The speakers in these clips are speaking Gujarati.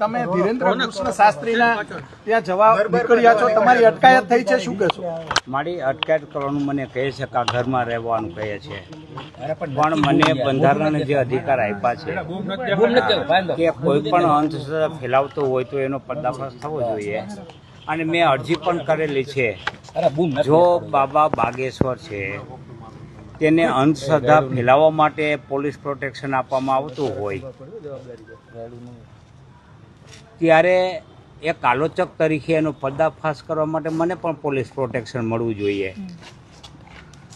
તમે ધીરેન્દ્ર કૃષ્ણ શાસ્ત્રીના ત્યાં જવા નીકળ્યા છો, તમારી અટકાયત થઈ છે, શું કહેશો? મારી અટકાયત કરવાનું મને કહે છે કે આ ઘરમાં રહેવાનું કહે છે, પણ મને બંધારણે જે અધિકાર આપ્યા છે કે કોઈ પણ અંધશ્રદ્ધા ફેલાવતો હોય તો એનો પર્દાફાશ થવો જોઈએ. અને મેં અરજી પણ કરેલી છે. જો બાબા બાગેશ્વર છે તેને અંધશ્રદ્ધા ફેલાવવા માટે પોલીસ પ્રોટેક્શન આપવામાં આવતું હોય ત્યારે એક આલોચક તરીકે એનો પર્દાફાશ કરવા માટે મને પણ પોલીસ પ્રોટેક્શન મળવું જોઈએ.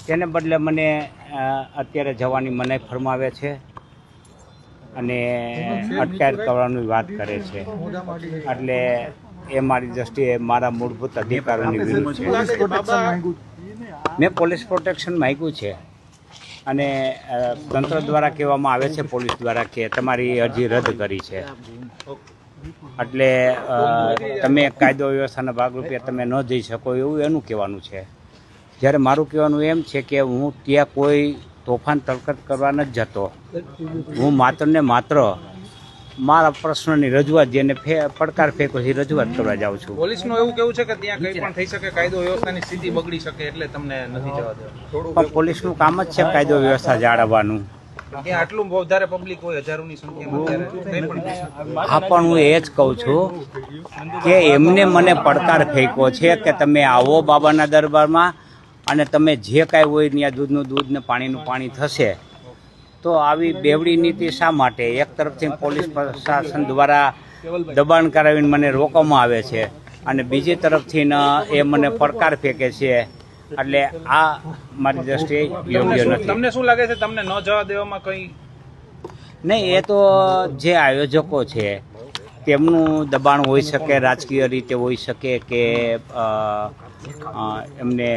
તેને બદલે મને અત્યારે જવાની મનાઈ ફરમાવે છે અને અટકાયત કરવાની વાત કરે છે. એટલે એ મારી દ્રષ્ટિએ મારા મૂળભૂત અધિકારોની વિરુદ્ધ છે. મેં પોલીસ પ્રોટેક્શન માંગ્યું છે અને તંત્ર દ્વારા કહેવામાં આવે છે, પોલીસ દ્વારા, કે તમારી અરજી રદ કરી છે. એટલે તમે કાયદો વ્યવસ્થાના ભાગરૂપે તમે ન જઈ શકો એવું એનું કહેવાનું છે. જ્યારે મારું કહેવાનું એમ છે કે હું ત્યાં કોઈ તોફાન તરકટ કરવા નથી જતો. હું માત્ર ને માત્ર મારા પ્રશ્નની રજૂઆત, જેને પડકાર ફેંકો છે, રજૂઆત કરવા જાઉં છું. પોલીસનું એવું કેવું છે કે ત્યાં કંઈ પણ થઈ શકે, કાયદો વ્યવસ્થાની સ્થિતિ બગડી શકે, એટલે તમને નથી જવા દેવા. પણ પોલીસનું કામ જ છે કાયદો વ્યવસ્થા જાળવવાનું. ત્યાં આટલું વધારે પબ્લિક હોય, હજારોની સંખ્યામાં, હા, પણ હું એ જ કહું છું કે એમને મને પડકાર ફેંક્યો છે કે તમે આવો બાબાના દરબારમાં અને તમે જે કાંઈ હોય ત્યાં દૂધનું દૂધ ને પાણીનું પાણી થશે. તો આવી બેવડી નીતિ શા માટે? એક તરફથી પોલીસ પ્રશાસન દ્વારા દબાણ કરાવીને મને રોકવામાં આવે છે અને બીજી તરફથી એ મને પડકાર ફેંકે છે. એટલે આ મારી દ્રષ્ટિએ યોગ્ય નથી. તમને શું લાગે છે, તમને ન જવા દેવામાં કંઈ નહીં? એ તો જે આયોજકો છે તેમનું દબાણ હોઈ શકે, રાજકીય રીતે હોઈ શકે કે એમને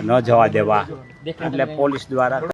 ન જવા દેવા, એટલે પોલીસ દ્વારા